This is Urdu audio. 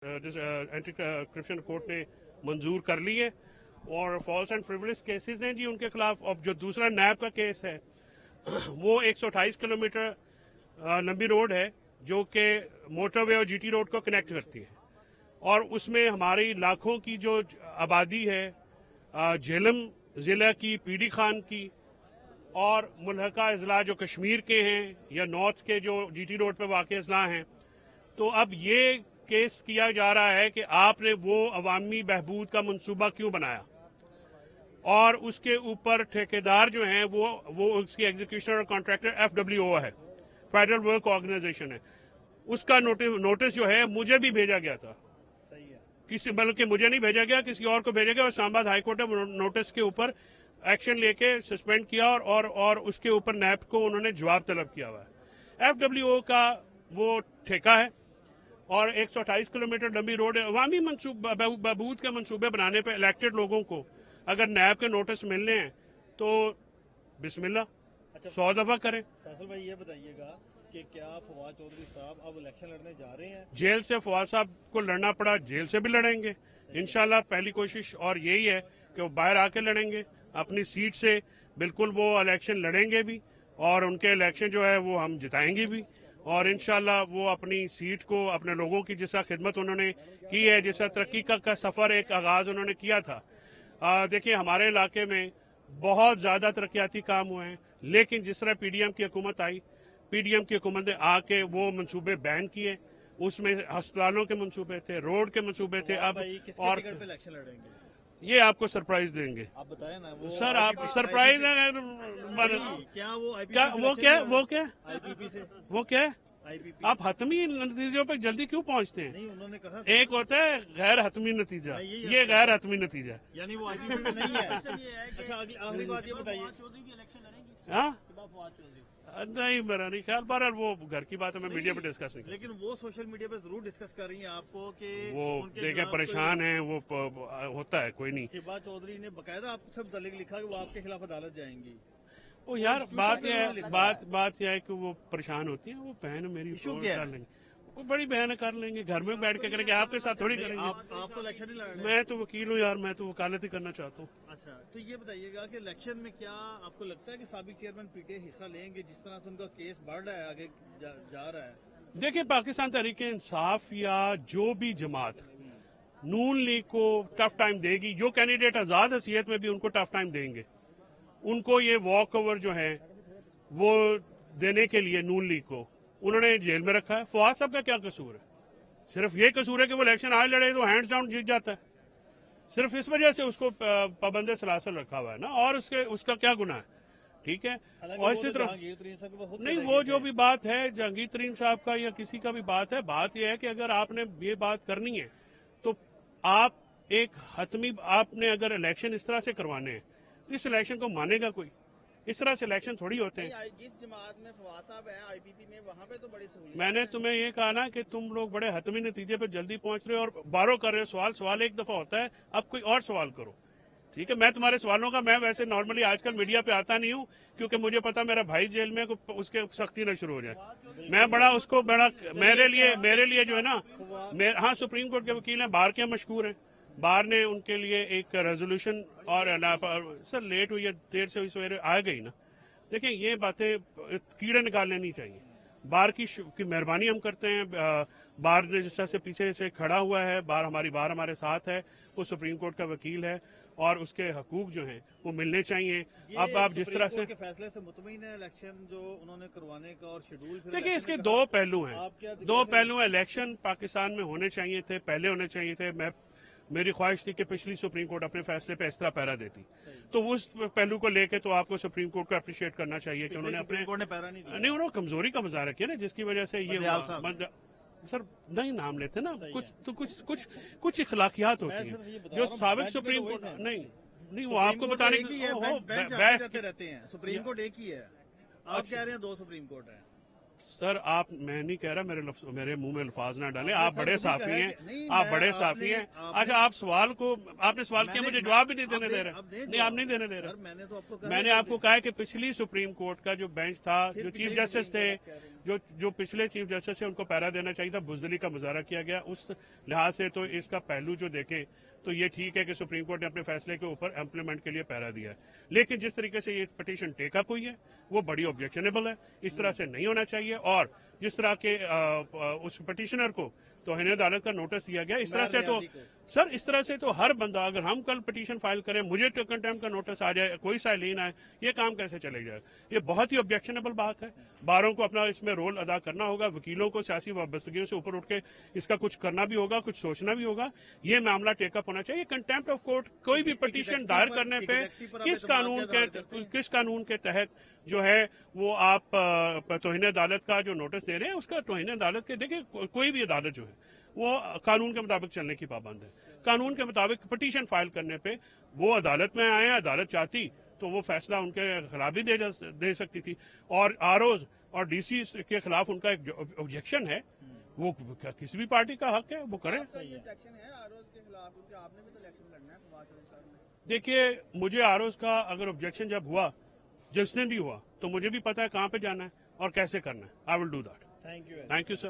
اینٹی کرپشن کورٹ نے منظور کر لی ہے اور فالس اینڈ فریولس کیسز ہیں جی ان کے خلاف. اب جو دوسرا نیب کا کیس ہے وہ 128 کلومیٹر لمبی روڈ ہے جو کہ موٹر وے اور جی ٹی روڈ کو کنیکٹ کرتی ہے اور اس میں ہماری لاکھوں کی جو آبادی ہے جہلم ضلع کی پی ڈی خان کی اور ملحقہ اضلاع جو کشمیر کے ہیں یا نارتھ کے جو جی ٹی روڈ پہ واقع اضلاع ہیں. تو اب یہ کیس کیا جا رہا ہے کہ آپ نے وہ عوامی بہبود کا منصوبہ کیوں بنایا اور اس کے اوپر ٹھیکیدار جو ہیں وہ اس کی ایگزیکیوشنر اور کانٹریکٹر ایف ڈبلیو او ہے، فیڈرل ورک آرگنائزیشن ہے. اس کا نوٹس جو ہے مجھے بھی بھیجا گیا تھا، کسی بلکہ مجھے نہیں بھیجا گیا کسی اور کو بھیجا گیا اور اسلام آباد ہائی کورٹ نے نوٹس کے اوپر ایکشن لے کے سسپینڈ کیا اور اس کے اوپر نیب کو انہوں نے جواب طلب کیا ہوا ہے. ایف ڈبلیو او کا وہ ٹھیکہ ہے اور 128 کلومیٹر لمبی روڈ ہے. عوامی بہبود کے منصوبے بنانے پہ الیکٹڈ لوگوں کو اگر نیب کے نوٹس ملنے ہیں تو بسم اللہ 100 دفعہ کریں. فیصل بھائی یہ بتائیے گا کہ کیا فواد چودھری صاحب اب الیکشن لڑنے جا رہے ہیں؟ جیل سے فواد صاحب کو لڑنا پڑا جیل سے بھی لڑیں گے انشاءاللہ. پہلی کوشش اور یہی ہے کہ وہ باہر آ کے لڑیں گے اپنی سیٹ سے، بالکل وہ الیکشن لڑیں گے بھی اور ان کے الیکشن جو ہے وہ ہم جتائیں گے بھی اور انشاءاللہ وہ اپنی سیٹ کو اپنے لوگوں کی جس طرح خدمت انہوں نے کی ہے، جس طرح ترقی کا سفر ایک آغاز انہوں نے کیا تھا. دیکھیں ہمارے علاقے میں بہت زیادہ ترقیاتی کام ہوئے ہیں لیکن جس طرح پی ڈی ایم کی حکومت آئی، پی ڈی ایم کی حکومت نے آ کے وہ منصوبے بین کیے. اس میں ہسپتالوں کے منصوبے تھے، روڈ کے منصوبے تھے. اب اور الیکشن لڑیں گے یہ آپ کو سرپرائز دیں گے. آپ بتائیں نا سر آپ سرپرائز کیا وہ کیا آپ حتمی نتیجوں پہ جلدی کیوں پہنچتے ہیں؟ نہیں انہوں نے کہا ایک ہوتا ہے غیر حتمی نتیجہ، یہ غیر حتمی نتیجہ یعنی وہ نہیں ہے. اچھا آخری بات یہ بتائیے ہاں نہیں میرا نہیں خیال. بہرحال وہ گھر کی بات ہے، میں میڈیا پہ ڈسکس نہیں. لیکن وہ سوشل میڈیا پہ ضرور ڈسکس کر رہی ہیں آپ کو کہ وہ دیکھیں پریشان ہیں، وہ ہوتا ہے کوئی نہیں. فواد چودھری نے باقاعدہ آپ سے متعلق لکھا کہ وہ آپ کے خلاف عدالت جائیں گی. وہ یار بات یہ ہے کہ وہ پریشان ہوتی ہیں. وہ بہن میری کر لیں گے، وہ بڑی بہن کر لیں گے، گھر میں بیٹھ کے کریں گے، آپ کے ساتھ تھوڑی کریں گے. آپ تو الیکشن ہی لڑ رہے ہیں. میں تو وکیل ہوں یار، میں تو وکالت ہی کرنا چاہتا ہوں. اچھا تو یہ بتائیے گا کہ الیکشن میں کیا آپ کو لگتا ہے کہ سابق چیئرمین پی ٹی آئی حصہ لیں گے جس طرح سے ان کا کیس بڑھ رہا ہے آگے جا رہا ہے؟ دیکھیں پاکستان تحریک انصاف یا جو بھی جماعت نون لیگ کو ٹف ٹائم دے گی، جو کینڈیڈیٹ آزاد حیثیت میں بھی ان کو ٹف ٹائم دیں گے. ان کو یہ واک اوور جو ہے وہ دینے کے لیے نون لیگ کو انہوں نے جیل میں رکھا ہے. فواد صاحب کا کیا قصور ہے؟ صرف یہ قصور ہے کہ وہ الیکشن آج لڑے تو ہینڈز ڈاؤن جیت جاتا ہے. صرف اس وجہ سے اس کو پابند سلاسل رکھا ہوا ہے نا، اور اس کا کیا گناہ ہے؟ ٹھیک ہے. اور اسی طرح نہیں وہ جو بھی بات ہے جہانگیر ترین صاحب کا یا کسی کا بھی بات ہے، بات یہ ہے کہ اگر آپ نے یہ بات کرنی ہے تو آپ ایک حتمی آپ نے اگر الیکشن اس طرح سے کروانے ہیں اس الیکشن کو مانے گا کوئی؟ اس طرح سے الیکشن تھوڑی ہوتے ہیں. جس جماعت میں فواد صاحب ہیں آئی پی پی میں وہاں پہ تو بڑی سہولیت. میں نے تمہیں یہ کہا نا کہ تم لوگ بڑے حتمی نتیجے پہ جلدی پہنچ رہے ہو اور بارو کر رہے ہو. سوال ایک دفعہ ہوتا ہے، اب کوئی اور سوال کرو. ٹھیک ہے، میں تمہارے سوالوں کا میں ویسے نارملی آج کل میڈیا پہ آتا نہیں ہوں کیونکہ مجھے پتا میرا بھائی جیل میں اس کے سختی نہ شروع ہو جائے. میں بڑا اس کو بڑا میرے لیے جو ہے نا، ہاں سپریم کورٹ کے وکیل ہیں، بار کے مشہور ہیں. بار نے ان کے لیے ایک ریزولوشن اور سر لیٹ ہوئی ہے، دیر سے ہوئی سویرے آ گئی نا. دیکھیں یہ باتیں کیڑے نکالنے نہیں چاہیے. بار کی مہربانی ہم کرتے ہیں. بار نے جس طرح سے پیچھے سے کھڑا ہوا ہے، بار ہمارے ساتھ ہے، وہ سپریم کورٹ کا وکیل ہے اور اس کے حقوق جو ہیں وہ ملنے چاہیے. اب آپ جس طرح سے فیصلے سے مطمئن ہے الیکشن جو انہوں نے کروانے کا اور شیڈول؟ دیکھیں اس کے دو پہلو ہیں. الیکشن پاکستان میں ہونے چاہیے تھے، پہلے ہونے چاہیے تھے. میری خواہش تھی کہ پچھلی سپریم کورٹ اپنے فیصلے پہ اس طرح پیرا دیتی، تو اس پہلو کو لے کے تو آپ کو سپریم کورٹ کو اپریشیٹ کرنا چاہیے کہ انہوں نے اپنے نہیں انہوں نے کمزوری کا مظاہرہ کیا نا، جس کی وجہ سے یہ سر نہیں نام لیتے نا. کچھ اخلاقیات ہوتی ہیں جو سابق سپریم کورٹ نہیں وہ آپ کو بتانے کی بحث رہتے ہیں. سپریم کورٹ ایک ہی ہے، آپ کہہ رہے ہیں دو سپریم کورٹ ہیں. سر میں نہیں کہہ رہا میرے منہ میں الفاظ نہ ڈالیں. آپ بڑے صحافی ہیں، آپ بڑے صحافی ہیں. اچھا آپ نے سوال کیا، مجھے جواب بھی نہیں دینے دے رہے. نہیں آپ نہیں دینے دے رہے. میں نے آپ کو کہا کہ پچھلی سپریم کورٹ کا جو بینچ تھا، جو چیف جسٹس تھے جو پچھلے چیف جسٹس ہے ان کو پیرا دینا چاہیے تھا، بزدلی کا مظاہرہ کیا گیا. اس لحاظ سے تو اس کا پہلو جو دیکھیں تو یہ ٹھیک ہے کہ سپریم کورٹ نے اپنے فیصلے کے اوپر امپلیمنٹ کے لیے پیرا دیا ہے، لیکن جس طریقے سے یہ پٹیشن ٹیک اپ ہوئی ہے وہ بڑی آبجیکشنیبل ہے. اس طرح سے نہیں ہونا چاہیے. اور جس طرح کے اس پٹیشنر کو توہین عدالت کا نوٹس دیا گیا، اس طرح سے تو سر اس طرح سے تو ہر بندہ، اگر ہم کل پٹیشن فائل کریں، مجھے تو کنٹمپٹ کا نوٹس آ جائے، کوئی سائلین آئے، یہ کام کیسے چلے جائے؟ یہ بہت ہی آبجیکشنیبل بات ہے. باروں کو اپنا اس میں رول ادا کرنا ہوگا، وکیلوں کو سیاسی وابستگیوں سے اوپر اٹھ کے اس کا کچھ کرنا بھی ہوگا، کچھ سوچنا بھی ہوگا. یہ معاملہ ٹیک اپ ہونا چاہیے. کنٹمپٹ آف کورٹ کوئی بھی پٹیشن دائر کرنے پہ کس قانون کے تحت جو ہے وہ آپ توہین عدالت کا جو نوٹس دے رہے ہیں، اس کا توہین عدالت کے دیکھیں کوئی بھی عدالت جو ہے وہ قانون کے مطابق چلنے کی پابند ہے. قانون کے مطابق پٹیشن فائل کرنے پہ وہ عدالت میں آئے ہیں، عدالت چاہتی تو وہ فیصلہ ان کے خلاف بھی دے سکتی تھی. اور آر اوز اور ڈی سی کے خلاف ان کا ایک آبجیکشن ہے، وہ کسی بھی پارٹی کا حق ہے، وہ کریں. دیکھیے مجھے آر اوز کا اگر آبجیکشن جب ہوا، جس نے بھی ہوا، تو مجھے بھی پتا ہے کہاں پہ جانا ہے اور کیسے کرنا ہے. I will do that. Thank you sir.